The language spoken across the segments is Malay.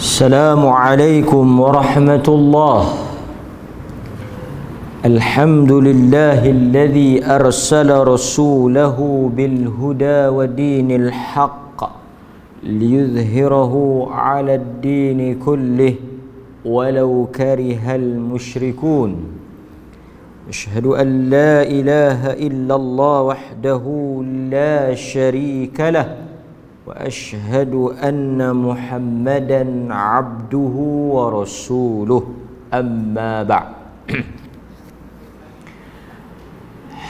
السلام عليكم ورحمة الله. الحمد لله الذي أرسل رسوله بالهدى ودين الحق ليظهره على الدين كله ولو كره المشركون. أشهد أن لا إله إلا الله وحده لا شريك له وأشهد أن محمدا عبده ورسوله. أما بعد.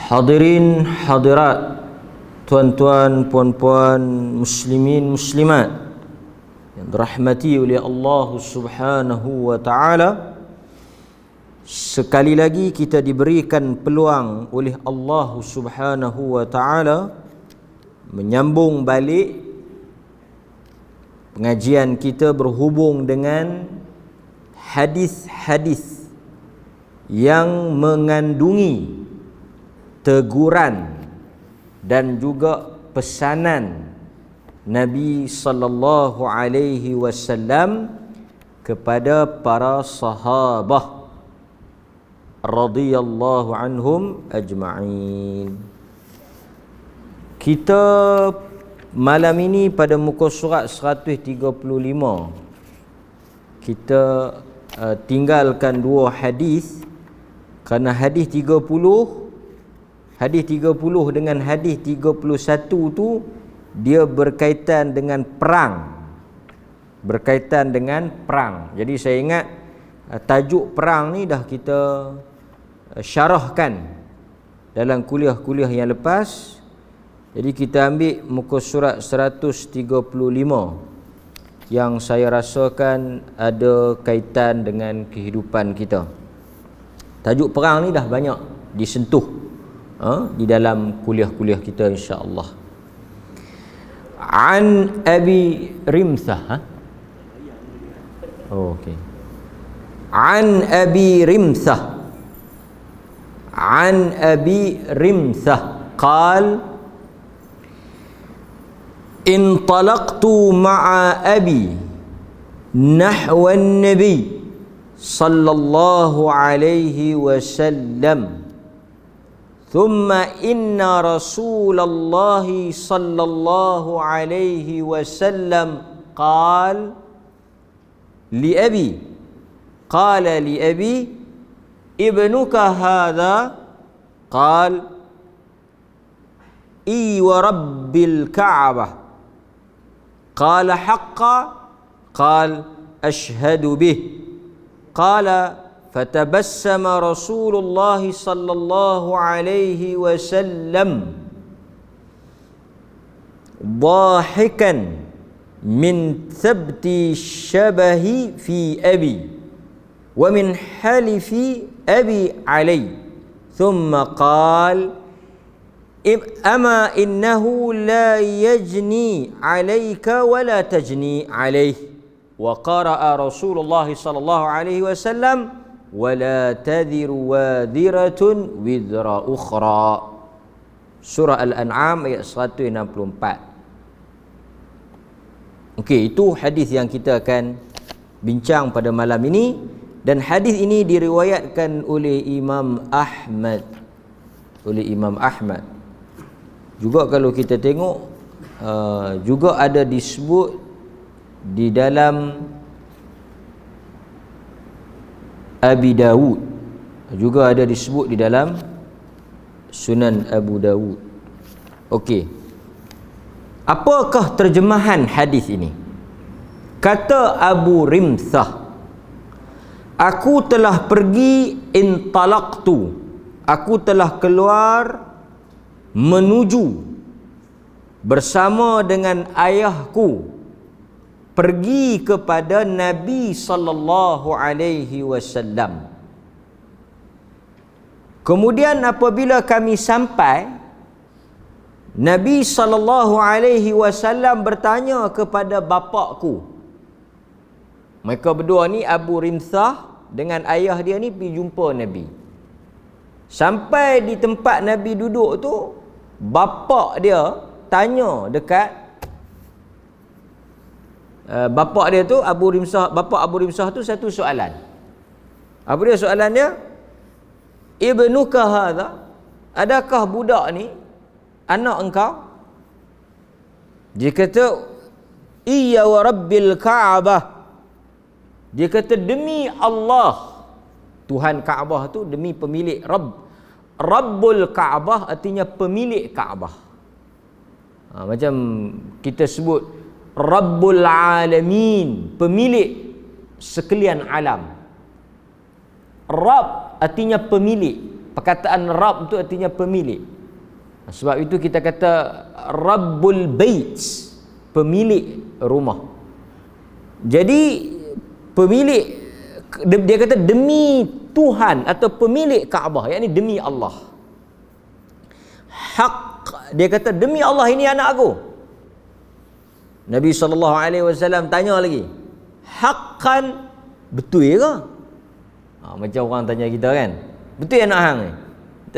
Hadirin hadirat, tuan-tuan puan-puan, muslimin muslimat yang dirahmati oleh Allah Subhanahu wa taala, sekali lagi kita diberikan peluang oleh Allah Subhanahu wa taala menyambung balik pengajian kita berhubung dengan hadis-hadis yang mengandungi teguran dan juga pesanan Nabi sallallahu alaihi wasallam kepada para sahabah radhiyallahu anhum ajma'in. Kita malam ini pada muka surat 135 kita tinggalkan dua hadis, kerana hadis 30 dengan hadis 31 tu dia berkaitan dengan perang. Jadi saya ingat tajuk perang ni dah kita syarahkan dalam kuliah-kuliah yang lepas. Jadi kita ambil muka surat 135 yang saya rasakan ada kaitan dengan kehidupan kita. Tajuk perang ni dah banyak disentuh di dalam kuliah-kuliah kita, insya-Allah. An Abi Rimthah. Okey. An Abi Rimthah قال انطلقت مع أبي نحو النبي صلى الله عليه وسلم ثم إن رسول الله صلى الله عليه وسلم قال لأبي ابنك هذا؟ قال إي ورب الكعبة. قال حقا؟ قال أشهد به. قال فتبسم رسول الله صلى الله عليه وسلم ضاحكا من ثبت الشبه في أبي ومن حلف أبي علي، ثم قال أما إنه لا يجني عليك ولا تجني عليه. وقرأ رسول الله صلى الله عليه وسلم ولا تذر وازرة وزر أخرى. Surah Al-An'am ayat 164. Okey, itu hadis yang kita akan bincang pada malam ini, dan hadis ini diriwayatkan oleh Imam Ahmad. Juga kalau kita tengok juga ada disebut di dalam Abi Dawud, juga ada disebut di dalam Sunan Abu Dawud. Okey, apakah terjemahan hadis ini? Kata Abu Rimthah, aku telah pergi, intalaqtu, aku telah keluar menuju bersama dengan ayahku, pergi kepada Nabi sallallahu alaihi wasallam. Kemudian apabila kami sampai, Nabi sallallahu alaihi wasallam bertanya kepada bapakku. Mereka berdua ni, Abu Rimthah dengan ayah dia ni, pergi jumpa Nabi. Sampai di tempat Nabi duduk tu, bapak dia tanya dekat Bapa dia tu bapa Abu Rimsah tu satu soalan. Apa dia soalannya? Ibnuka hadha, adakah budak ni anak engkau? Dia kata, iya wa rabbil Ka'bah. Dia kata, demi Allah, Tuhan Kaabah tu, demi pemilik Rabbul Ka'bah artinya pemilik Kaabah. Macam kita sebut Rabbul Alamin, pemilik sekalian alam. Rabb artinya pemilik. Perkataan Rabb tu artinya pemilik. Sebab itu kita kata Rabbul Bait, pemilik rumah. Jadi pemilik, dia kata demi Tuhan atau pemilik Kaabah, yakni demi Allah. Haq, dia kata demi Allah ini anak aku. Nabi SAW tanya lagi, haqqan, betul ke? Macam orang tanya kita kan, betul anak hang ni?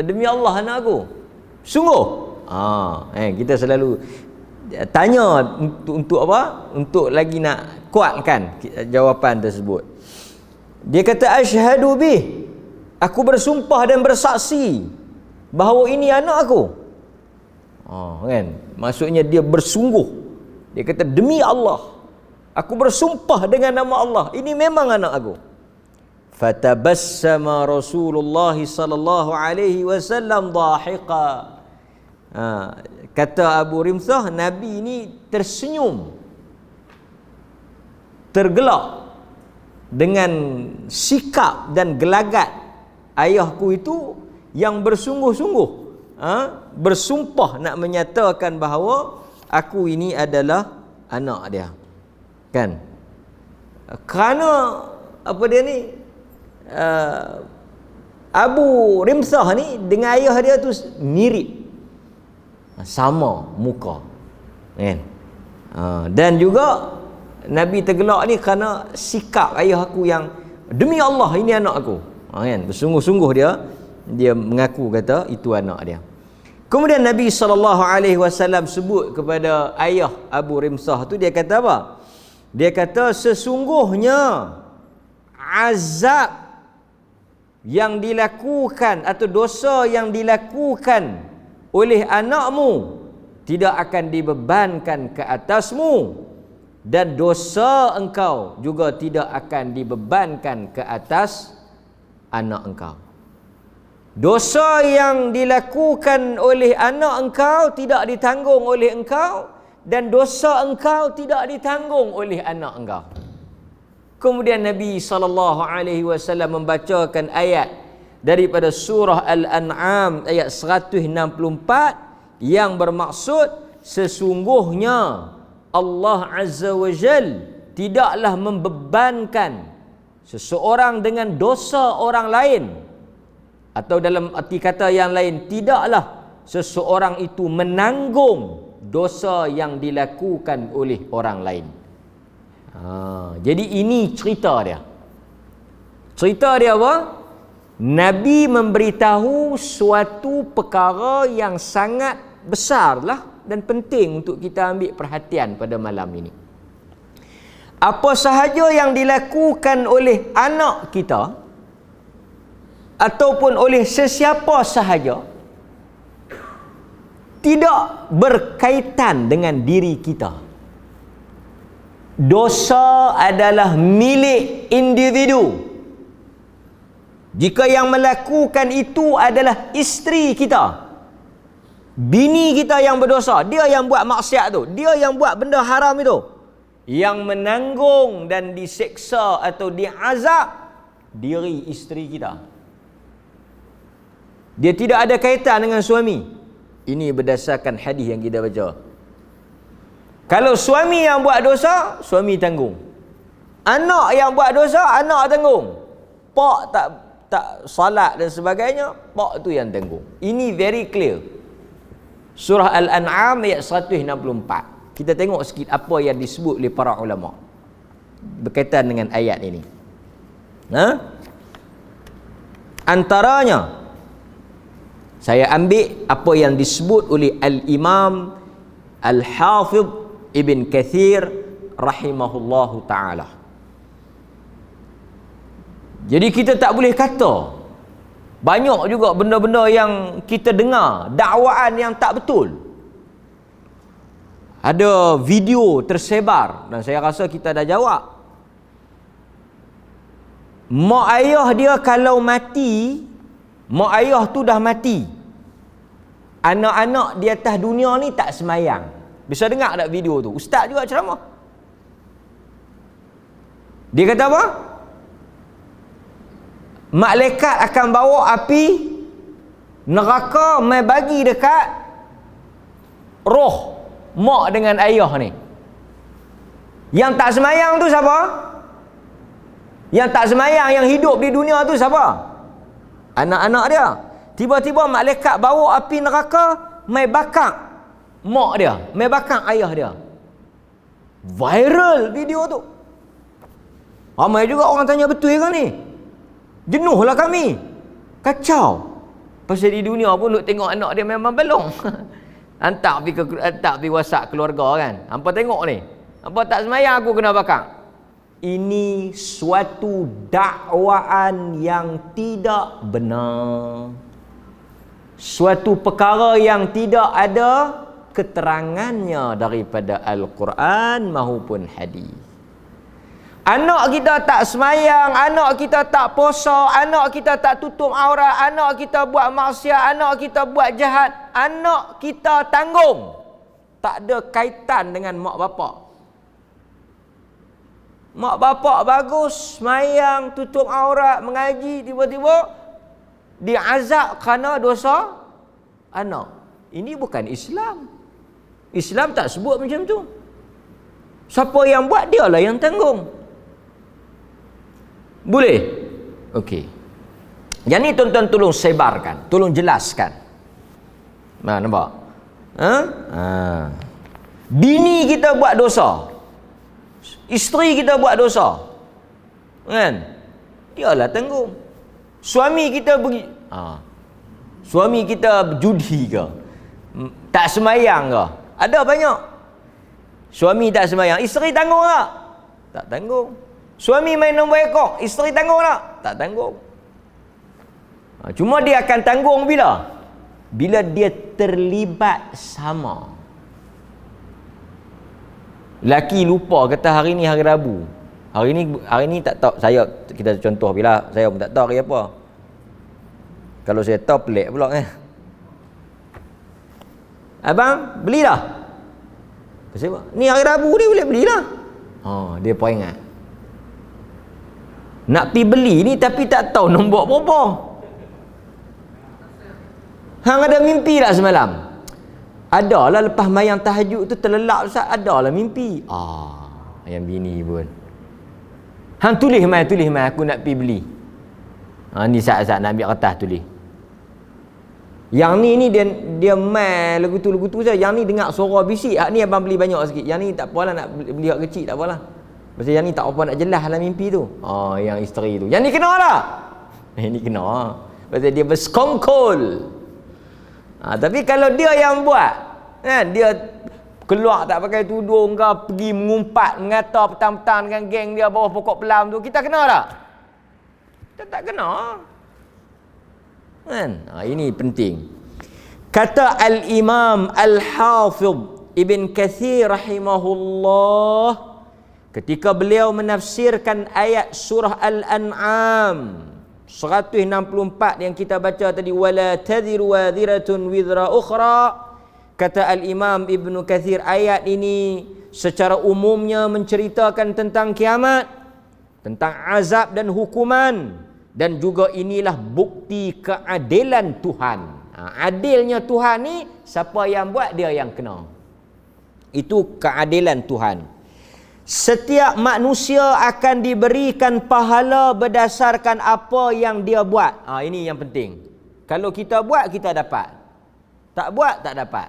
Demi Allah anak aku. Sungguh? Kita selalu tanya untuk apa? Untuk lagi nak kuatkan jawapan tersebut. Dia kata asyhadu bih, aku bersumpah dan bersaksi bahawa ini anak aku. Kan? Maksudnya dia bersungguh. Dia kata demi Allah, aku bersumpah dengan nama Allah, ini memang anak aku. Fatabassama Rasulullah sallallahu alaihi wasallam dhahiqa. Kata Abu Rimsah, Nabi ini tersenyum, tergelak dengan sikap dan gelagat ayahku itu yang bersungguh-sungguh bersumpah nak menyatakan bahawa aku ini adalah anak dia. Kan? Kerana apa dia ni, Abu Rimsah ni dengan ayah dia tu mirip, sama muka, kan? Dan juga Nabi tergelak ni kerana sikap ayah aku yang demi Allah ini anak aku, kan? Bersungguh-sungguh dia mengaku kata itu anak dia. Kemudian Nabi SAW sebut kepada ayah Abu Rimsah tu, dia kata apa? Dia kata sesungguhnya azab yang dilakukan atau dosa yang dilakukan oleh anakmu tidak akan dibebankan ke atasmu, dan dosa engkau juga tidak akan dibebankan ke atas anak engkau. Dosa yang dilakukan oleh anak engkau tidak ditanggung oleh engkau, dan dosa engkau tidak ditanggung oleh anak engkau. Kemudian Nabi SAW membacakan ayat daripada surah Al-An'am ayat 164 yang bermaksud sesungguhnya Allah Azza wa Jal tidaklah membebankan seseorang dengan dosa orang lain, atau dalam arti kata yang lain, tidaklah seseorang itu menanggung dosa yang dilakukan oleh orang lain. Jadi ini cerita dia. Cerita dia apa? Nabi memberitahu suatu perkara yang sangat besarlah dan penting untuk kita ambil perhatian pada malam ini. Apa sahaja yang dilakukan oleh anak kita ataupun oleh sesiapa sahaja tidak berkaitan dengan diri kita. Dosa adalah milik individu. Jika yang melakukan itu adalah isteri kita, bini kita yang berdosa, dia yang buat maksiat tu, dia yang buat benda haram itu, yang menanggung dan diseksa atau diazab diri isteri kita. Dia tidak ada kaitan dengan suami. Ini berdasarkan hadis yang kita baca. Kalau suami yang buat dosa, suami tanggung. Anak yang buat dosa, anak tanggung. Pak tak salat dan sebagainya, pak tu yang tanggung. Ini very clear. Surah Al-An'am ayat 164. Kita tengok sikit apa yang disebut oleh para ulama berkaitan dengan ayat ini. Antaranya, saya ambil apa yang disebut oleh Al-Imam Al-Hafidh Ibn Kathir rahimahullahu ta'ala. Jadi kita tak boleh kata. Banyak juga benda-benda yang kita dengar, dakwaan yang tak betul. Ada video tersebar dan saya rasa kita dah jawab. Mak ayah dia kalau mati, mak ayah tu dah mati. Anak-anak di atas dunia ni tak semayang. Bisa dengar tak video tu? Ustaz juga ceramah. Dia kata apa? Malaikat akan bawa api neraka mai bagi dekat roh mak dengan ayah ni. Yang tak semayang tu siapa? Yang tak semayang, yang hidup di dunia tu siapa? Anak-anak dia. Tiba-tiba malaikat bawa api neraka mai bakar mak dia, mai bakar ayah dia. Viral video tu. Ramai juga orang tanya, betul ke ni? Jenuhlah kami. Kacau. Pasal di dunia pun duk tengok anak dia memang belong. hantar pergi WhatsApp keluarga kan. Hampa tengok ni. Hampa tak semayang aku kena bakar. Ini suatu dakwaan yang tidak benar. Suatu perkara yang tidak ada keterangannya daripada Al-Quran maupun hadis. Anak kita tak semayang, anak kita tak puasa, anak kita tak tutup aurat, anak kita buat maksiat, anak kita buat jahat, anak kita tanggung. Tak ada kaitan dengan mak bapak. Mak bapak bagus, semayang, tutup aurat, mengaji, tiba-tiba diazab kerana dosa anak. Ini bukan Islam. Islam tak sebut macam tu. Siapa yang buat, dialah yang tanggung. Boleh? Okey. Yang ni tuan-tuan tolong sebarkan, tolong jelaskan. Nampak? Bini kita buat dosa, isteri kita buat dosa, kan? Dialah tanggung. Suami kita pergi, suami kita judi ke, tak semayang ke, ada banyak. Suami tak semayang, isteri tanggung tak? Tak tanggung. Suami main nombor ekor, isteri tanggung tak? Tak tanggung. Cuma dia akan tanggung bila? Bila dia terlibat sama. Laki lupa kata hari ni hari Rabu. Hari ni tak tahu, kita contoh bila saya pun tak tahu hari apa. Kalau saya tahu pelik pula kan. Abang, belilah. Pasal apa? Ni hari Rabu ni boleh belilah. Dia peringat. Nak pergi beli ni tapi tak tahu nombor berapa. Hang ada mimpi tak semalam? Adalah lepas mayang tahajud tu terlelap Ustaz, adalah mimpi. Yang bini pun. Hang tulis mai aku nak pergi beli. Ni saat-saat nak ambil kertas tulis. Yang ni dia mai lagu tu saja. Yang ni dengar suara bisik. Ni abang beli banyak sikit. Yang ni tak apalah, nak beli hak kecil tak apalah. Pasal yang ni tak apa nak jelas dalam mimpi tu. Yang isteri tu. Yang ni kena tak? Ni kena. Pasal dia bersekongkol. Tapi kalau dia yang buat, kan, dia keluar tak pakai tudung ke, pergi mengumpat, mengata petang-petang dengan geng dia bawah pokok pelam tu, kita kena tak? Kita tak kena. Kan? Ini penting. Kata Al-Imam Al-Hafidh Ibn Kathir rahimahullah, ketika beliau menafsirkan ayat surah Al-An'am 164 yang kita baca tadi, wala tadhiru wadhiratun wizra ukhra, kata Al-Imam Ibn Kathir, ayat ini secara umumnya menceritakan tentang kiamat, tentang azab dan hukuman, dan juga inilah bukti keadilan Tuhan. Adilnya Tuhan ni, siapa yang buat dia yang kena. Itu keadilan Tuhan. Setiap manusia akan diberikan pahala berdasarkan apa yang dia buat. Ini yang penting. Kalau kita buat, kita dapat. Tak buat, tak dapat.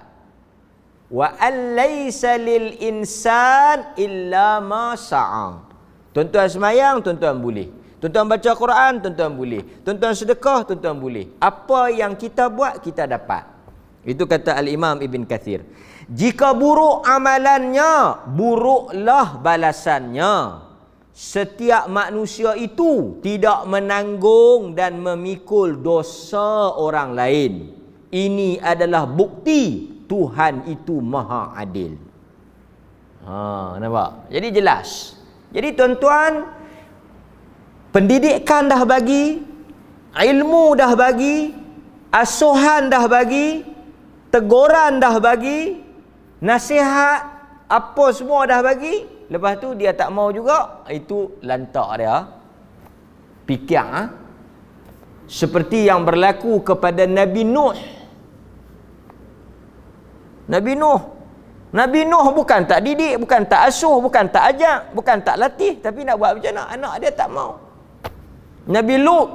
Wa allaysa lil insan illa ma sa'a. Tuan-tuan semayang, tuan-tuan boleh. Tuan-tuan baca Quran, tuan-tuan boleh. Tuan-tuan sedekah, tuan-tuan boleh. Apa yang kita buat, kita dapat. Itu kata Al-Imam Ibn Kathir. Jika buruk amalannya, buruklah balasannya. Setiap manusia itu tidak menanggung dan memikul dosa orang lain. Ini adalah bukti Tuhan itu maha adil. Nampak? Jadi jelas. Jadi tuan-tuan, pendidikan dah bagi, ilmu dah bagi, asuhan dah bagi, teguran dah bagi, nasihat apa semua dah bagi. Lepas tu dia tak mau juga, itu lantak dia. Pikir seperti yang berlaku kepada Nabi Nuh. Nabi Nuh bukan tak didik, bukan tak asuh, bukan tak ajak, bukan tak latih, tapi nak buat macam mana? Anak dia tak mau. Nabi Lut.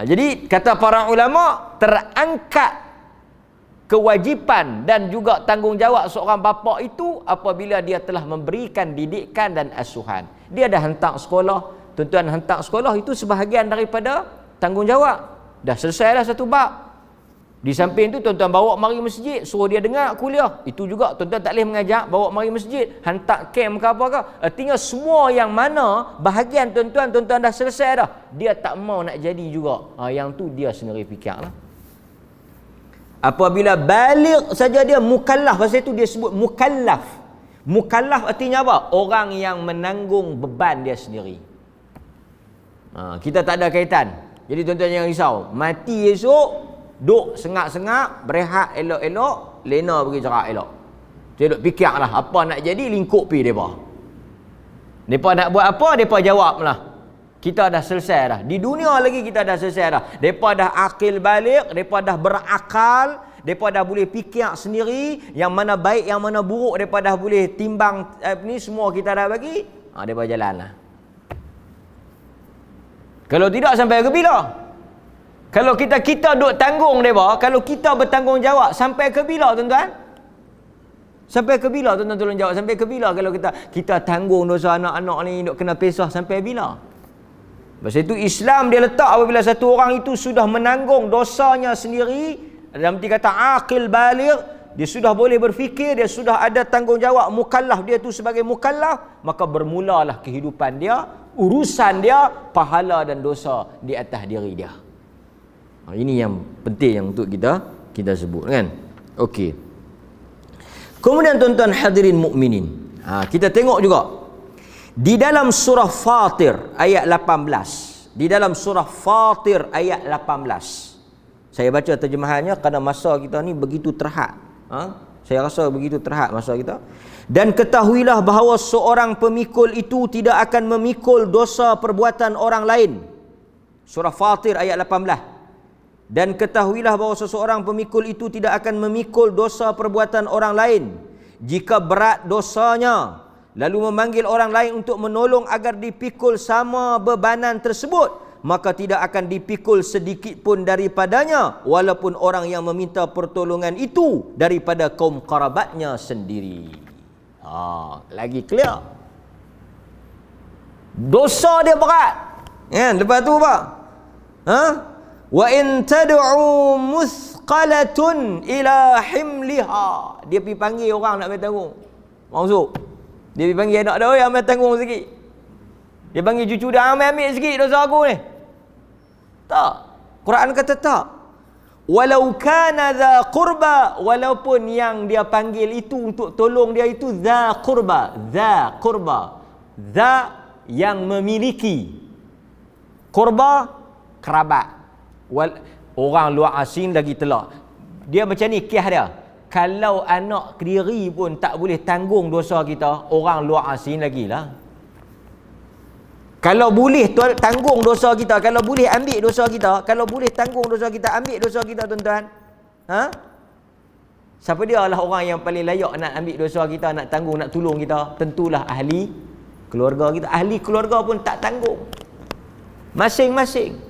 Jadi kata para ulama, terangkat kewajipan dan juga tanggungjawab seorang bapa itu apabila dia telah memberikan didikan dan asuhan. Dia dah hantar sekolah, tuan-tuan, hantar sekolah itu sebahagian daripada tanggungjawab. Dah selesai dah satu bab. Di samping tu tuan-tuan bawa mari masjid, suruh dia dengar kuliah. Itu juga tuan-tuan tak boleh mengajak, bawa mari masjid, hantar camp ke apa ke. Artinya semua yang mana bahagian tuan-tuan dah selesai dah. Dia tak mau nak jadi juga. Yang tu dia sendiri fikirlah. Apabila balik saja dia mukallaf, pasal itu dia sebut mukallaf. Mukallaf artinya apa? Orang yang menanggung beban dia sendiri. Kita tak ada kaitan. Jadi tuan-tuan jangan risau. Mati esok, duk sengak-sengak, berehat elok-elok, lena pergi cerak elok. Dia duk fikirlah apa nak jadi, lingkup pi depa. Depa nak buat apa, depa jawablah. Kita dah selesai dah. Di dunia lagi kita dah selesai dah. Depa dah akil balik, depa dah berakal, depa dah boleh fikir sendiri yang mana baik, yang mana buruk, depa dah boleh timbang ni semua kita dah bagi. Depa jalanlah. Kalau tidak sampai ke bila? Kalau kita duk tanggung depa, kalau kita bertanggungjawab sampai ke bila tuan-tuan? Sampai ke bila tuan-tuan tolong jawab? Sampai ke bila kalau kita tanggung dosa anak-anak ni duk kena pesah sampai bila? Sebab itu Islam dia letak apabila satu orang itu sudah menanggung dosanya sendiri, dalam arti kata aqil baligh, dia sudah boleh berfikir, dia sudah ada tanggungjawab, mukallaf, dia tu sebagai mukallaf, maka bermulalah kehidupan dia, urusan dia, pahala dan dosa di atas diri dia. Ini yang penting yang untuk kita sebut kan. Okey. Kemudian tuan-tuan hadirin mukminin, kita tengok juga di dalam surah Fatir ayat 18. Di dalam surah Fatir ayat 18. Saya baca terjemahannya kerana masa kita ni begitu terhad. Saya rasa begitu terhad masa kita. Dan ketahuilah bahawa seorang pemikul itu tidak akan memikul dosa perbuatan orang lain. Surah Fatir ayat 18. Dan ketahuilah bahawa seseorang pemikul itu tidak akan memikul dosa perbuatan orang lain. Jika berat dosanya, lalu memanggil orang lain untuk menolong agar dipikul sama bebanan tersebut, maka tidak akan dipikul sedikit pun daripadanya, walaupun orang yang meminta pertolongan itu daripada kaum kerabatnya sendiri. Lagi clear. Dosa dia berat. Lepas tu apa? Wa in tad'u muthqalatun ila himliha. Dia pergi panggil orang nak ambil tanggung. Masuk. Dia pergi panggil anak dia, "Oi, ambil tanggung sikit." Dia panggil cucu dia, "Ambil sikit dosa aku ni." Tak. Quran kata tak. Walau kana dha qurba, walaupun yang dia panggil itu untuk tolong dia itu dha qurba, dha qurba. Dha yang memiliki. Qurba kerabat. Orang luar asing lagi telak. Dia macam ni kiah dia. Kalau anak diri pun tak boleh tanggung dosa kita, orang luar asing lagi lah. Kalau boleh tanggung dosa kita, kalau boleh ambil dosa kita, kalau boleh tanggung dosa kita, ambil dosa kita tuan-tuan. Siapa dia lah orang yang paling layak nak ambil dosa kita, nak tanggung, nak tolong kita? Tentulah ahli keluarga kita. Ahli keluarga pun tak tanggung. Masing-masing.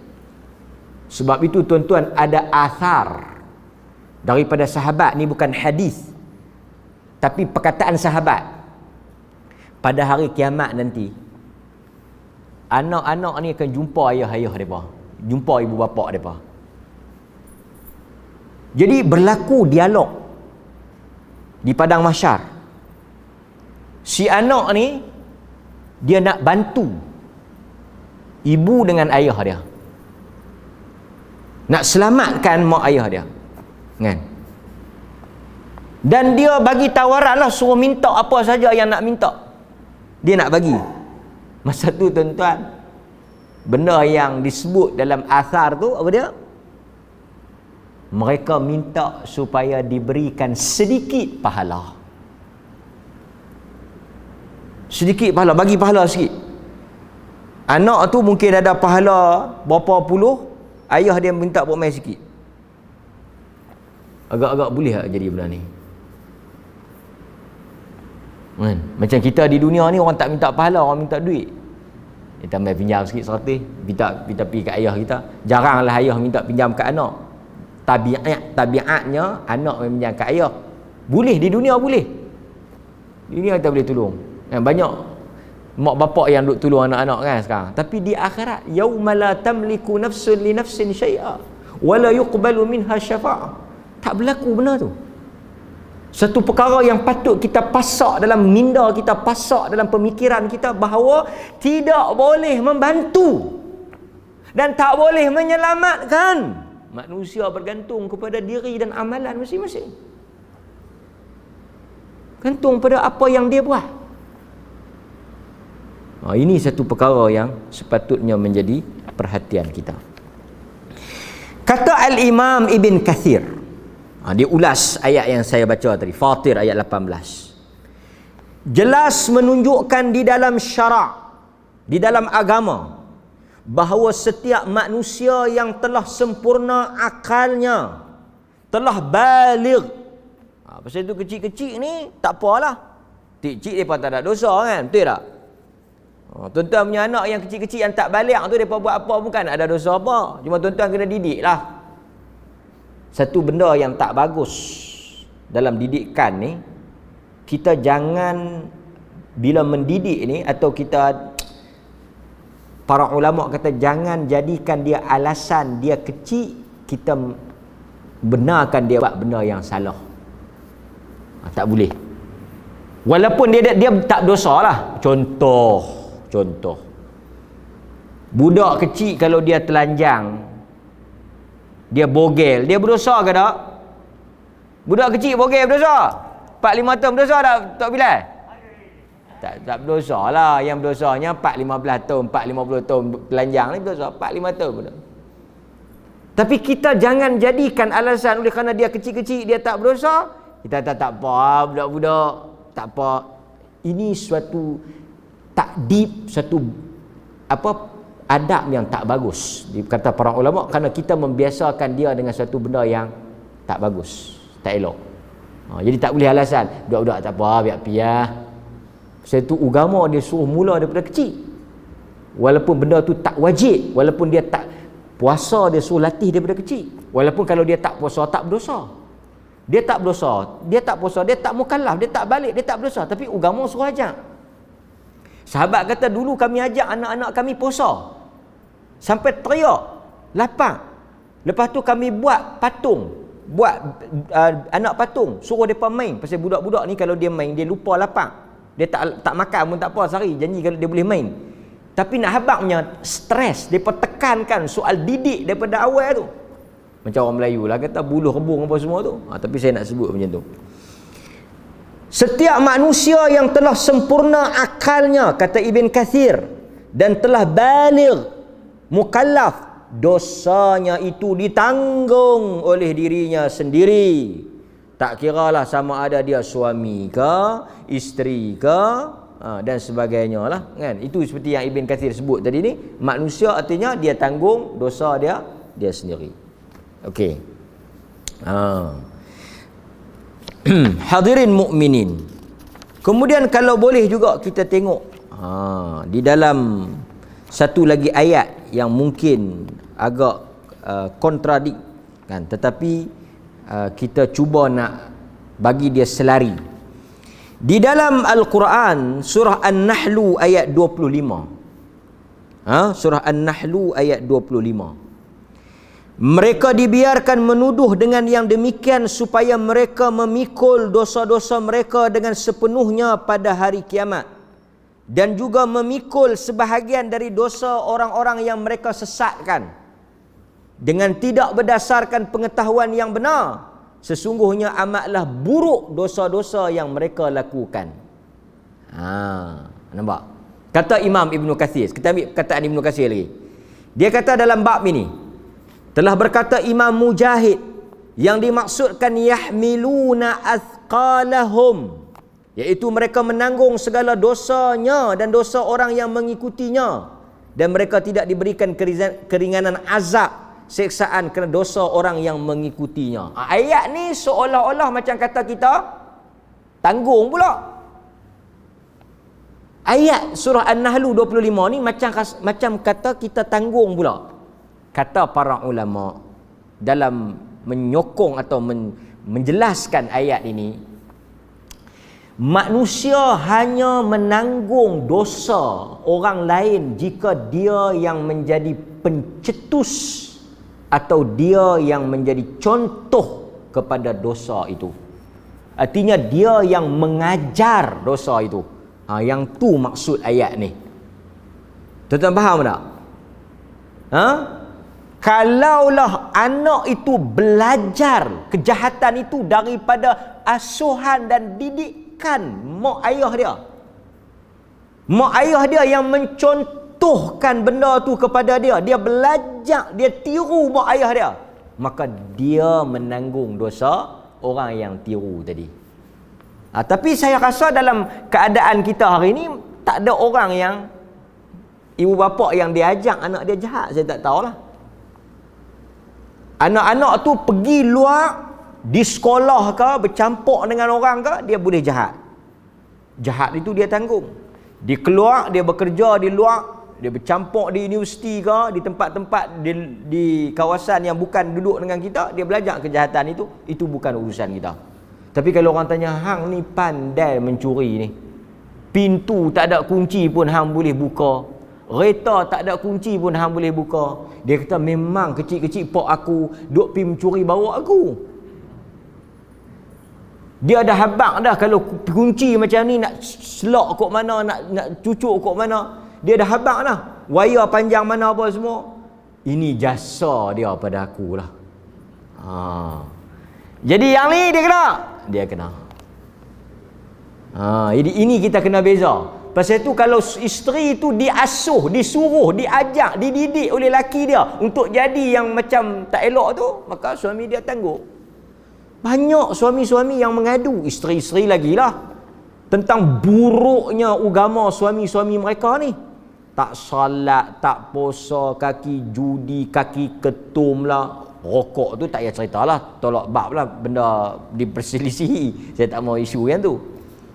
Sebab itu tuan-tuan ada athar daripada sahabat, ni bukan hadis tapi perkataan sahabat. Pada hari kiamat nanti, anak-anak ni akan jumpa ayah-ayah mereka, jumpa ibu bapa mereka. Jadi berlaku dialog di padang mahsyar. Si anak ni dia nak bantu ibu dengan ayah dia, nak selamatkan mak ayah dia, kan? Dan dia bagi tawaran lah, suruh minta apa saja yang nak minta, dia nak bagi. Masa tu tuan-tuan, benda yang disebut dalam asar tu apa dia? Mereka minta supaya diberikan sedikit pahala. Sedikit pahala, bagi pahala sikit. Anak tu mungkin ada pahala berapa puluh, ayah dia minta buat main sikit. Agak-agak boleh tak jadi benda ni? Kan? Macam kita di dunia ni, orang tak minta pahala, orang minta duit. Kita main pinjam sikit 100, kita pergi kat ayah kita. Jaranglah ayah minta pinjam kat anak. Tabiatnya anak pinjam kat ayah. Boleh di dunia, boleh. Di dunia kita boleh tolong. Banyak mak bapak yang duk tolong anak-anak kan sekarang. Tapi di akhirat, yauma la tamliku nafsun li nafsin syai'a wa la yuqbalu minha syafa'ah. Tak berlaku benda tu. Satu perkara yang patut kita pasak dalam minda kita, pasak dalam pemikiran kita, bahawa tidak boleh membantu dan tak boleh menyelamatkan. Manusia bergantung kepada diri dan amalan masing-masing. Gantung pada apa yang dia buat. Ini satu perkara yang sepatutnya menjadi perhatian kita. Kata Al-Imam Ibn Kathir, dia ulas ayat yang saya baca tadi, Fatir ayat 18. Jelas menunjukkan di dalam syarak, di dalam agama, bahawa setiap manusia yang telah sempurna akalnya, telah baligh. Pasal itu kecil-kecil ni tak apalah. Kecil mereka tak ada dosa kan, betul tak? Tuan-tuan punya anak yang kecil-kecil yang tak balik tu, mereka buat apa bukan ada dosa apa. Cuma tuan-tuan kena didik lah. Satu benda yang tak bagus dalam didikan ni, kita jangan bila mendidik ni, atau kita, para ulama kata jangan jadikan dia alasan dia kecil kita benarkan dia buat benda yang salah. Tak boleh. Walaupun dia tak berdosa lah. Contoh budak kecil kalau dia telanjang, dia bogel, dia berdosa ke tak? Budak kecil bogel berdosa? 4-5 tahun berdosa tak Bilal? Tak berdosa lah. Yang berdosanya 4-15 tahun, 4-50 tahun telanjang ni berdosa 4-5 tahun berdosa. Tapi kita jangan jadikan alasan oleh kerana dia kecil-kecil dia tak berdosa, kita tak apa budak-budak tak apa. Ini suatu takdib, satu adab yang tak bagus, kata para ulama, kerana kita membiasakan dia dengan satu benda yang tak bagus, tak elok. Jadi tak boleh alasan budak-budak tak apa, biar piah. Satu agama dia suruh mula daripada kecil. Walaupun benda tu tak wajib, walaupun dia tak puasa, dia suruh latih daripada kecil. Walaupun kalau dia tak puasa tak berdosa. Dia tak berdosa, dia tak puasa, dia tak mukallaf, dia tak balik, dia tak berdosa, tapi agama suruh ajak. Sahabat kata dulu kami ajak anak-anak kami puasa sampai teriak, lapar. Lepas tu kami buat patung, anak patung, suruh mereka main. Pasal budak-budak ni kalau dia main, dia lupa lapar. Dia tak makan pun tak apa sehari, janji kalau dia boleh main. Tapi nak habaknya stres, mereka tekankan soal didik daripada awal tu. Macam orang Melayu lah kata buluh rebung apa semua tu. Tapi saya nak sebut macam tu. Setiap manusia yang telah sempurna akalnya, kata Ibn Kathir, dan telah baligh, mukallaf, dosanya itu ditanggung oleh dirinya sendiri. Tak kiralah sama ada dia suami ke, isteri ke, dan sebagainya lah, kan? Itu seperti yang Ibn Kathir sebut tadi ni. Manusia artinya dia tanggung dosa dia sendiri. Okey. Hadirin mukminin. Kemudian kalau boleh juga kita tengok di dalam satu lagi ayat yang mungkin agak kontradik kan, tetapi kita cuba nak bagi dia selari. Di dalam Al-Quran surah An-Nahl ayat 25. Surah An-Nahl ayat 25. Mereka dibiarkan menuduh dengan yang demikian supaya mereka memikul dosa-dosa mereka dengan sepenuhnya pada hari kiamat, dan juga memikul sebahagian dari dosa orang-orang yang mereka sesatkan dengan tidak berdasarkan pengetahuan yang benar. Sesungguhnya amatlah buruk dosa-dosa yang mereka lakukan. Nampak? Kata Imam Ibn Kathir, kita ambil perkataan Ibn Kathir lagi. Dia kata dalam bab ini, telah berkata Imam Mujahid, yang dimaksudkan yahmiluna athqalahum, iaitu mereka menanggung segala dosanya dan dosa orang yang mengikutinya, dan mereka tidak diberikan keringanan azab, seksaan kerana dosa orang yang mengikutinya. Ayat ni seolah-olah macam kata kita tanggung pula. Ayat surah An-Nahl 25 ni macam kata kita tanggung pula. Kata para ulama dalam menyokong atau menjelaskan ayat ini, manusia hanya menanggung dosa orang lain jika dia yang menjadi pencetus atau dia yang menjadi contoh kepada dosa itu. Artinya dia yang mengajar dosa itu. Yang tu maksud ayat ni. Tuan-tuan faham tak? Kalaulah anak itu belajar kejahatan itu daripada asuhan dan didikan mak ayah dia, mak ayah dia yang mencontohkan benda tu kepada dia, dia belajar, dia tiru mak ayah dia, maka dia menanggung dosa orang yang tiru tadi. Tapi saya rasa dalam keadaan kita hari ini tak ada orang yang ibu bapa yang diajak anak dia jahat. Saya tak tahulah. Anak-anak tu pergi luar, di sekolah ke, bercampur dengan orang ke, dia boleh jahat. Jahat itu dia tanggung. Dia keluar, dia bekerja di luar, dia bercampur di universiti ke, di tempat-tempat di kawasan yang bukan duduk dengan kita, dia belajar kejahatan itu bukan urusan kita. Tapi kalau orang tanya, hang ni pandai mencuri ni, pintu tak ada kunci pun hang boleh buka, kereta tak ada kunci pun hang boleh buka. Dia kata memang kecil-kecil pak aku duk pi mencuri bawa aku. Dia dah habaq dah kalau kunci macam ni nak selok kok mana, nak cucuk kok mana. Dia dah habaq dah. Wayar panjang mana apa semua. Ini jasa dia pada aku lah. Jadi yang ni dia kena. Jadi ini kita kena beza. Pasal itu kalau isteri itu diasuh, disuruh, diajak, dididik oleh laki dia untuk jadi yang macam tak elok tu, maka suami dia tanggung. Banyak suami-suami yang mengadu, isteri-isteri lagi lah, tentang buruknya agama suami-suami mereka ni. Tak salat, tak puasa, kaki judi, kaki ketum lah. Rokok tu tak payah cerita lah, tolak bab lah, benda diperselisihi. Saya tak mau isu yang tu.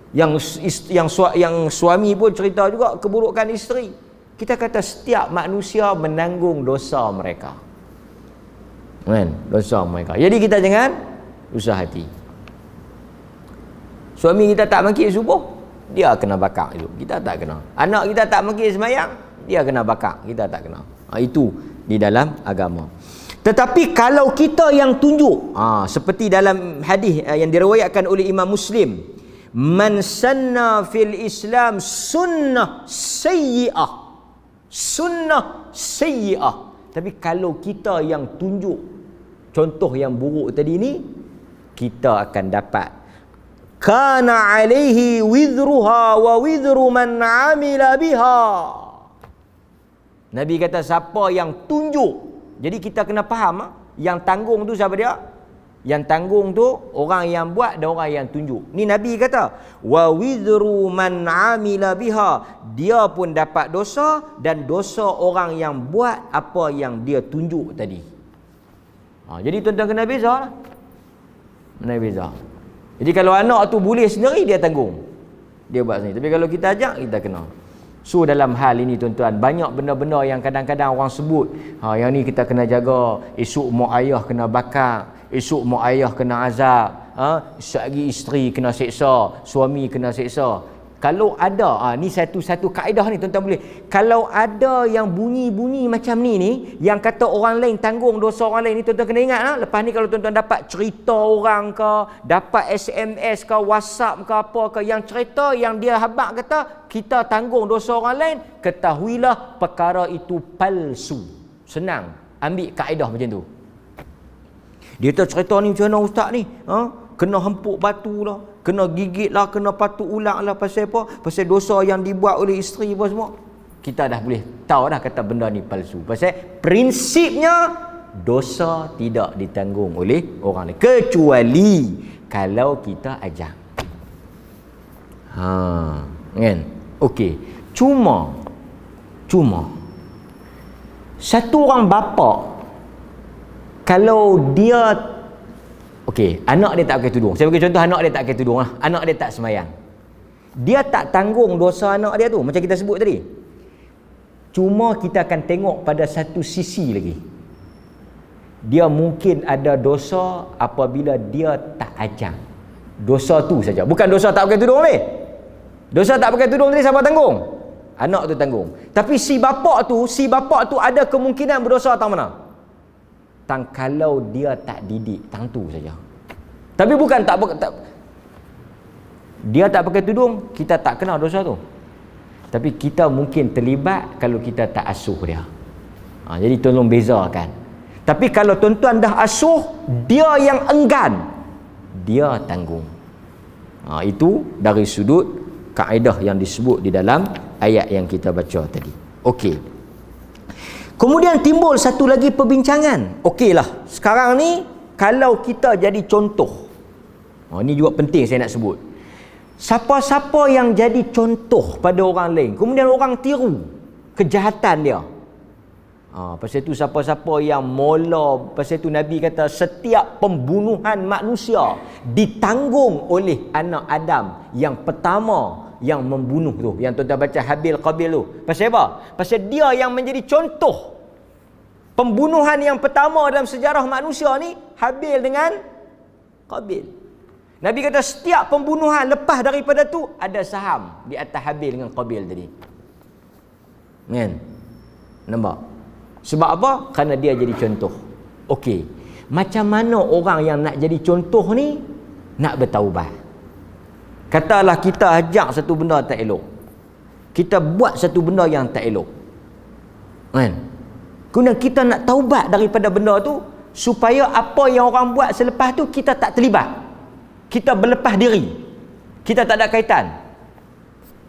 Yang suami pun cerita juga keburukan isteri. Kita kata setiap manusia menanggung dosa mereka, kan? Dosa mereka. Jadi kita jangan usah hati. Suami kita tak mangkit subuh, dia kena bakar itu. Kita tak kena. Anak kita tak mangkit sembahyang, dia kena bakar. Kita tak kena. Itu di dalam agama. Tetapi kalau kita yang tunjuk, seperti dalam hadis yang diriwayatkan oleh Imam Muslim, man sanna fil Islam sunnah sayyi'ah. Sunnah sayyi'ah. Tapi kalau kita yang tunjuk contoh yang buruk tadi ni, kita akan dapat kana alaihi wizruha wa wizru man amila biha. Nabi kata siapa yang tunjuk. Jadi kita kena faham, yang tanggung tu siapa dia? Yang tanggung tu orang yang buat dan orang yang tunjuk. Ni Nabi kata, wa wizru man amila biha, dia pun dapat dosa dan dosa orang yang buat apa yang dia tunjuk tadi. Jadi tuan-tuan kena beza lah. Kena beza. Jadi kalau anak tu boleh sendiri, dia tanggung, dia buat sendiri. Tapi kalau kita ajak, kita kena. So dalam hal ini tuan-tuan, banyak benda-benda yang kadang-kadang orang sebut, yang ni kita kena jaga, esok mak ayah kena bakar, esok mak ayah kena azab, lagi isteri kena seksa, suami kena seksa. Kalau ada, ni satu kaedah ni tuan-tuan boleh. Kalau ada yang bunyi-bunyi macam ni, yang kata orang lain tanggung dosa orang lain ni, tuan-tuan kena ingat. Lepas ni kalau tuan-tuan dapat cerita orang ke, dapat SMS ke, WhatsApp ke apa ke, yang cerita yang dia habaq kata, kita tanggung dosa orang lain, ketahuilah perkara itu palsu. Senang, ambil kaedah macam tu. Dia tak cerita ni macam mana ustaz ni? Kena hempuk batu lah, kena gigit lah, kena patu ulang lah. Pasal apa? Pasal dosa yang dibuat oleh isteri apa semua. Kita dah boleh tahu dah kata benda ni palsu. Pasal prinsipnya dosa tidak ditanggung oleh orang lain, kecuali kalau kita ajar. Kan? Okey. Cuma satu orang bapa, kalau dia anak dia tak pakai tudung. Saya bagi contoh, anak dia tak pakai tudung lah. Anak dia tak sembahyang. Dia tak tanggung dosa anak dia tu, macam kita sebut tadi. Cuma kita akan tengok pada satu sisi lagi. Dia mungkin ada dosa apabila dia tak ajar. Dosa tu saja. Bukan dosa tak pakai tudung ni. Dosa tak pakai tudung tadi siapa tanggung? Anak tu tanggung. Tapi si bapa tu ada kemungkinan berdosa tang mana? Kalau dia tak didik, tang tu saja. Tapi bukan dia tak pakai tudung, kita tak kena dosa tu. Tapi kita mungkin terlibat kalau kita tak asuh dia. Jadi tolong bezakan. Tapi kalau tuan-tuan dah asuh, dia yang enggan, dia tanggung. Itu dari sudut kaedah yang disebut di dalam ayat yang kita baca tadi. Okey. Kemudian timbul satu lagi perbincangan. Okeylah, sekarang ni kalau kita jadi contoh. Ini juga penting saya nak sebut. Siapa-siapa yang jadi contoh pada orang lain, kemudian orang tiru kejahatan dia. Pasal itu siapa-siapa yang mola, pasal itu Nabi kata setiap pembunuhan manusia ditanggung oleh anak Adam yang pertama yang membunuh tu, yang tuan-tuan baca Habil Qabil tu. Pasal apa? Pasal dia yang menjadi contoh pembunuhan yang pertama dalam sejarah manusia ni, Habil dengan Qabil. Nabi kata setiap pembunuhan lepas daripada tu ada saham di atas Habil dengan Qabil tadi. Kan? Nampak? Sebab apa? Kerana dia jadi contoh. Okey. Macam mana orang yang nak jadi contoh ni nak bertaubat? Katalah kita ajak satu benda tak elok, kita buat satu benda yang tak elok, kan? Kemudian kita nak taubat daripada benda tu, supaya apa yang orang buat selepas tu kita tak terlibat, kita berlepas diri, kita tak ada kaitan.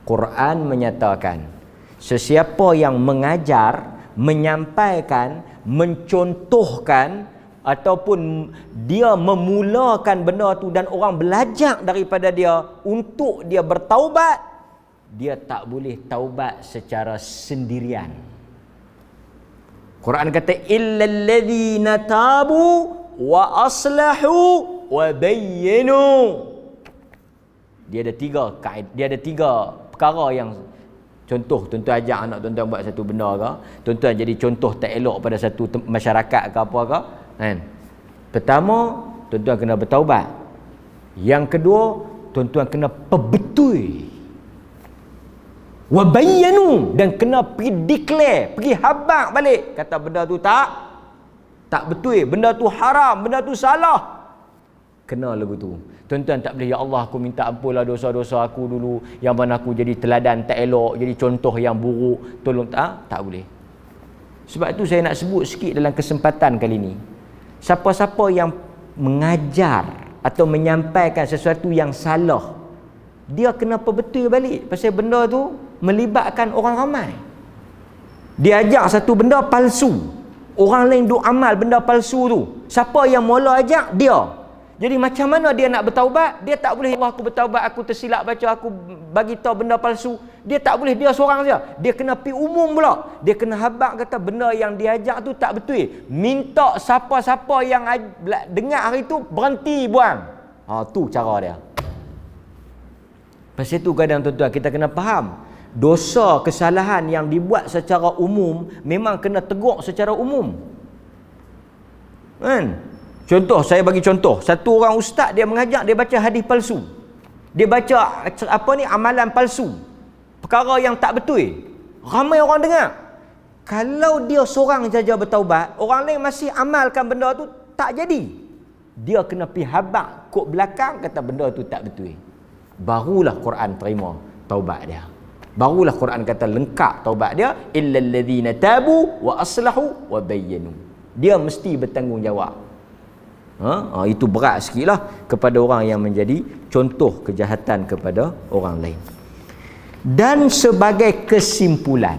Quran menyatakan sesiapa yang mengajar, menyampaikan, mencontohkan, ataupun dia memulakan benda tu dan orang belajar daripada dia untuk dia bertaubat, dia tak boleh taubat secara sendirian. Quran kata illal ladzina tabu wa aslahu wa bayyinu. Dia ada tiga perkara yang contoh. Tuan-tuan ajak anak tuan-tuan buat satu benda ke, tuan-tuan jadi contoh tak elok pada satu masyarakat ke apa ke, kan? Pertama, tuan-tuan kena bertaubat. Yang kedua, tuan-tuan kena perbetul. Wa bayyanu, dan kena pergi declare, pergi habaq balik, kata benda tu tak betul, benda tu haram, benda tu salah. Kena lagu tu. Tuan-tuan tak boleh, ya Allah aku minta ampunlah dosa-dosa aku dulu, yang mana aku jadi teladan tak elok, jadi contoh yang buruk, tolong tak boleh. Sebab itu saya nak sebut sikit dalam kesempatan kali ini. Siapa-siapa yang mengajar atau menyampaikan sesuatu yang salah, dia kena perbetul balik, pasal benda tu melibatkan orang ramai. Dia ajar satu benda palsu, orang lain duk amal benda palsu tu. Siapa yang mula ajak? Dia. Jadi macam mana dia nak bertaubat? Dia tak boleh, Allah aku bertaubat, aku tersilap baca, aku bagi tahu benda palsu. Dia tak boleh, dia seorang saja. Dia kena pergi umum pula. Dia kena habaq kata benda yang diajak tu tak betul. Minta siapa-siapa yang dengar hari tu berhenti buang. Tu cara dia. Pasal itu kadang tuan-tuan kita kena faham, dosa kesalahan yang dibuat secara umum memang kena tegur secara umum. Kan? Contoh, saya bagi contoh. Satu orang ustaz dia mengajar, dia baca hadis palsu. Dia baca apa ni, amalan palsu, perkara yang tak betul. Ramai orang dengar. Kalau dia seorang saja bertaubat, orang lain masih amalkan benda tu, tak jadi. Dia kena pergi habaq kok belakang kata benda tu tak betul. Barulah Quran terima taubat dia. Barulah Quran kata lengkap taubat dia, illal ladzina tabu wa aslahu wa bayyanu. Dia mesti bertanggungjawab. Itu berat sikitlah kepada orang yang menjadi contoh kejahatan kepada orang lain. Dan sebagai kesimpulan,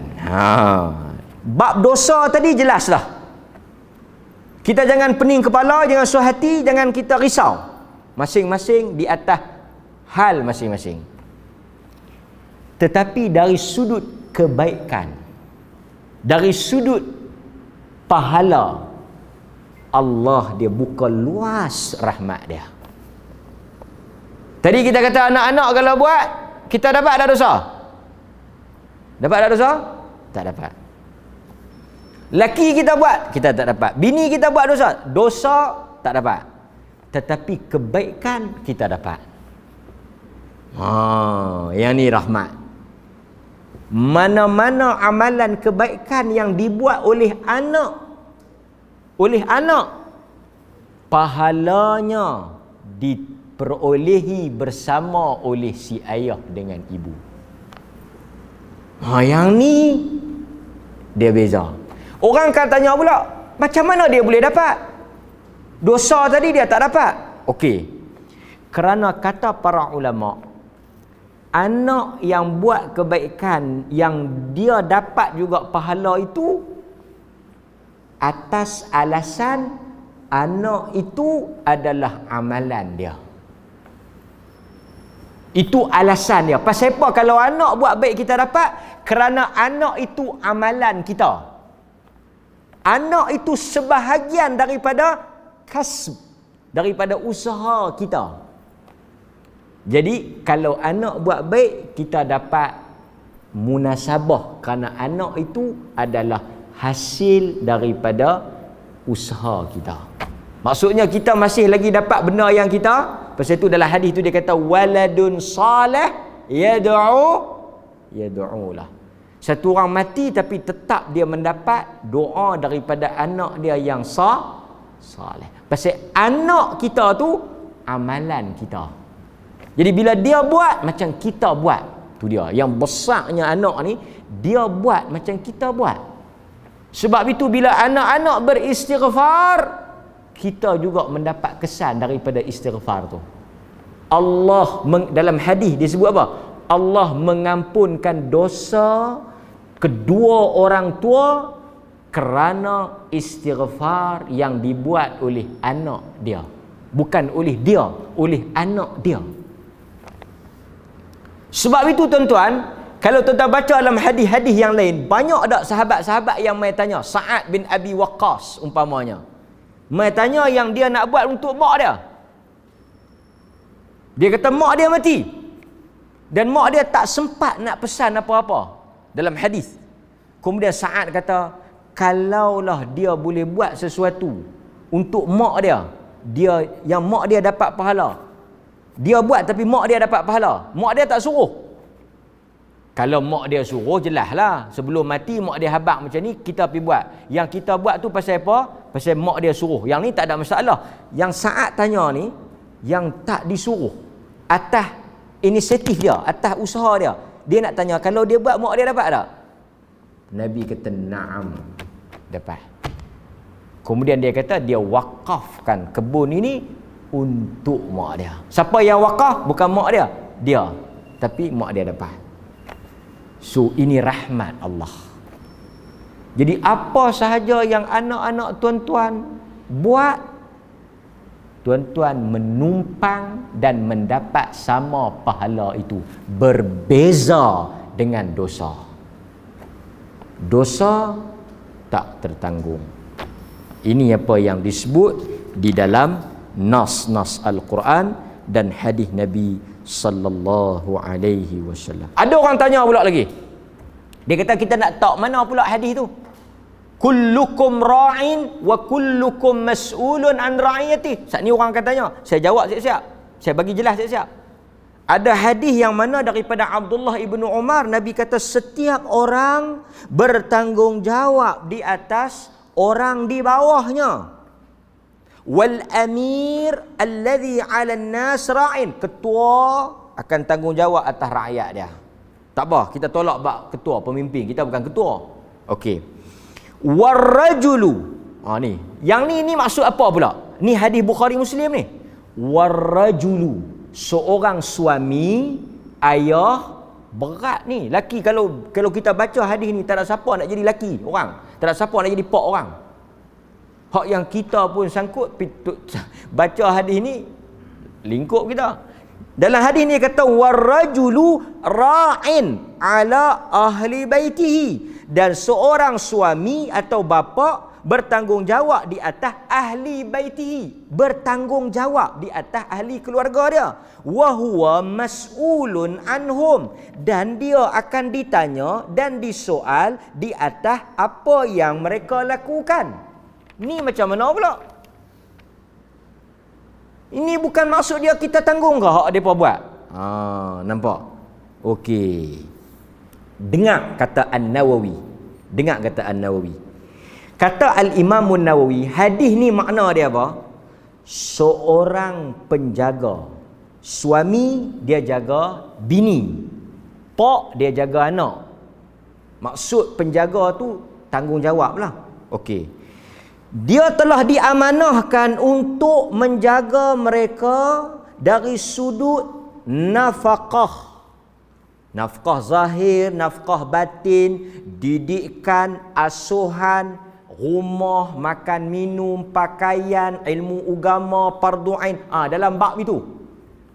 bab dosa tadi jelaslah. Kita jangan pening kepala, jangan suah hati, jangan kita risau. Masing-masing di atas hal masing-masing. Tetapi dari sudut kebaikan, dari sudut pahala, Allah dia buka luas rahmat dia. Tadi kita kata anak-anak kalau buat, kita dapat ada dosa? Dapat ada dosa? Tak dapat. Laki kita buat, kita tak dapat. Bini kita buat dosa, dosa tak dapat. Tetapi kebaikan kita dapat. Yang ni rahmat. Mana-mana amalan kebaikan yang dibuat oleh anak, pahalanya diperolehi bersama oleh si ayah dengan ibu. Yang ni dia beza. Orang akan tanya pula, macam mana dia boleh dapat? Dosa tadi dia tak dapat. Okey. Kerana kata para ulama, anak yang buat kebaikan yang dia dapat juga pahala itu atas alasan anak itu adalah amalan dia. Itu alasan dia. Pasal apa kalau anak buat baik kita dapat? Kerana anak itu amalan kita. Anak itu sebahagian daripada kasb, daripada usaha kita. Jadi kalau anak buat baik, kita dapat munasabah kerana anak itu adalah hasil daripada usaha kita. Maksudnya kita masih lagi dapat benda yang kita, pasal itu dalam hadis tu dia kata waladun salih yad'u lah. Satu orang mati tapi tetap dia mendapat doa daripada anak dia yang salih. Pasal anak kita tu amalan kita. Jadi bila dia buat macam kita buat, tu dia yang besarnya anak ni, dia buat macam kita buat. Sebab itu bila anak-anak beristighfar, kita juga mendapat kesan daripada istighfar tu. Allah dalam hadis dia sebut apa? Allah mengampunkan dosa kedua orang tua kerana istighfar yang dibuat oleh anak dia. Bukan oleh dia, oleh anak dia. Sebab itu tuan-tuan, kalau tuan-tuan baca dalam hadis-hadis yang lain, banyak ada sahabat-sahabat yang mai tanya, Sa'ad bin Abi Waqqas umpamanya. Mai tanya yang dia nak buat untuk mak dia. Dia kata mak dia mati. Dan mak dia tak sempat nak pesan apa-apa dalam hadis. Kemudian Sa'ad kata, kalaulah dia boleh buat sesuatu untuk mak dia, yang mak dia dapat pahala. Dia buat tapi mak dia dapat pahala. Mak dia tak suruh. Kalau mak dia suruh, jelaslah. Sebelum mati mak dia habaq macam ni, kita pergi buat. Yang kita buat tu pasal apa? Pasal mak dia suruh. Yang ni tak ada masalah. Yang Sa'ad tanya ni, yang tak disuruh, atas inisiatif dia, atas usaha dia, dia nak tanya, kalau dia buat mak dia dapat tak? Nabi kata na'am, dapat. Kemudian dia kata dia wakafkan kebun ini untuk mak dia. Siapa yang wakaf? Bukan mak dia, dia. Tapi mak dia dapat. So ini rahmat Allah. Jadi apa sahaja yang anak-anak tuan-tuan buat, tuan-tuan menumpang dan mendapat sama pahala itu. Berbeza dengan dosa. Dosa tak tertanggung. Ini apa yang disebut di dalam nas-nas Al-Quran dan hadis Nabi sallallahu alaihi wasallam. Ada orang tanya pula lagi. Dia kata kita nak tahu mana pula hadis tu. Kullukum ra'in wa kullukum mas'ulun an ra'iyati. Saat ni orang akan tanya, saya jawab siap-siap. Saya bagi jelas siap-siap. Ada hadis yang mana daripada Abdullah ibnu Umar, Nabi kata setiap orang bertanggungjawab di atas orang di bawahnya. Wal amir alladhi 'ala an-nas ra'in. Ketua akan tanggungjawab atas rakyat dia. Tak apa, kita tolak bab ketua, pemimpin. Kita bukan ketua. Okey. Warrajulu. Ni. Yang ni maksud apa pula? Ni hadis Bukhari Muslim ni. Warrajulu. Seorang suami, ayah, berat ni. Laki kalau kita baca hadis ni, tak ada siapa nak jadi laki orang. Tak ada siapa nak jadi pak orang. Hak yang kita pun sangkut baca hadis ni, lingkup kita. Dalam hadis ni kata warrajulu ra'in ala ahli baitihi, dan seorang suami atau bapa bertanggungjawab di atas ahli baitihi, bertanggungjawab di atas ahli keluarga dia. Wa huwa mas'ulun anhum, dan dia akan ditanya dan disoal di atas apa yang mereka lakukan. Ni macam mana pula? Ini bukan maksud dia kita tanggung ke hak depa buat. Nampak? Okey. Dengar kata An-Nawawi. Dengar kata An-Nawawi. Kata Al-Imam An-Nawawi, hadis ni makna dia apa? Seorang penjaga. Suami dia jaga bini. Pak dia jaga anak. Maksud penjaga tu tanggungjawab lah. Okey. Dia telah diamanahkan untuk menjaga mereka dari sudut nafkah. Nafkah zahir, nafkah batin, didikan, asuhan, rumah, makan minum, pakaian, ilmu agama, fardu ain. Dalam bab itu.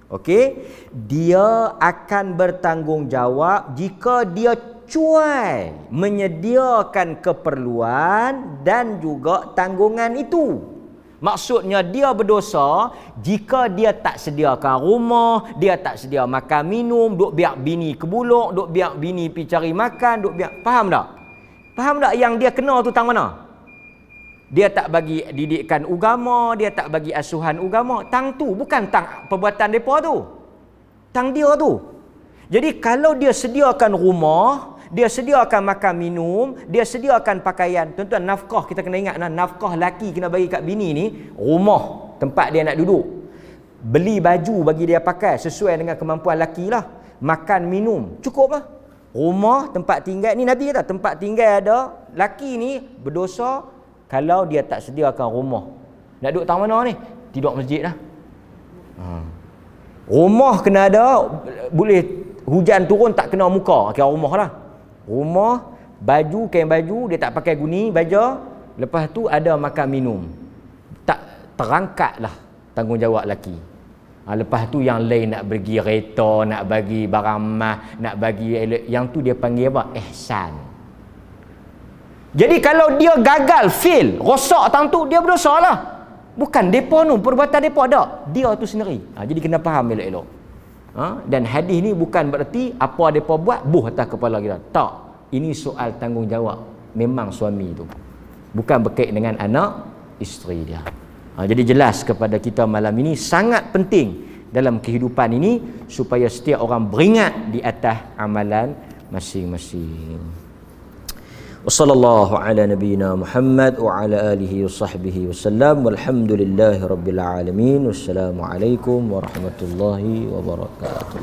Okey, dia akan bertanggungjawab jika dia cuai menyediakan keperluan dan juga tanggungan itu. Maksudnya dia berdosa jika dia tak sediakan rumah, dia tak sedia makan minum, duk biar bini ke buluk, duk biar bini pergi cari makan, duk biar. Faham tak? Faham tak yang dia kena tu tang mana? Dia tak bagi didikan agama, dia tak bagi asuhan agama. Tang tu bukan tang perbuatan depa tu. Tang dia tu. Jadi kalau dia sediakan rumah, dia sediakan makan minum, dia sediakan pakaian. Tuan-tuan, nafkah kita kena ingat, nafkah laki kena bagi kat bini ni, rumah, tempat dia nak duduk, beli baju bagi dia pakai sesuai dengan kemampuan laki lah, makan minum, cukup lah. Rumah, tempat tinggal ni Nabi kata, tempat tinggal ada, laki ni berdosa kalau dia tak sediakan rumah. Nak duduk tang mana ni? Tidur masjid lah. Rumah kena ada, boleh hujan turun tak kena muka, kira rumah lah. Rumah, baju, kain baju, dia tak pakai guni, baju. Lepas tu ada makan minum. Tak terangkat lah tanggungjawab laki. Lepas tu yang lain nak bagi kereta, nak bagi barang mah, nak bagi yang tu dia panggil apa? Ihsan. Jadi kalau dia gagal, fail, rosak tang tu, dia berdosa lah. Bukan depa tu, perbuatan depa ada. Dia tu sendiri. Jadi kena faham elok-elok. Dan hadis ni bukan berarti apa depa buat buh atas kepala kita. Tak. Ini soal tanggungjawab memang suami tu. Bukan berkait dengan anak isteri dia. Jadi jelas kepada kita malam ini sangat penting dalam kehidupan ini supaya setiap orang beringat di atas amalan masing-masing. Wassallallahu ala nabiyyina Muhammad wa ala alihi wa sahbihi wasallam walhamdulillahi rabbil alamin. Wassalamualaikum warahmatullahi wabarakatuh.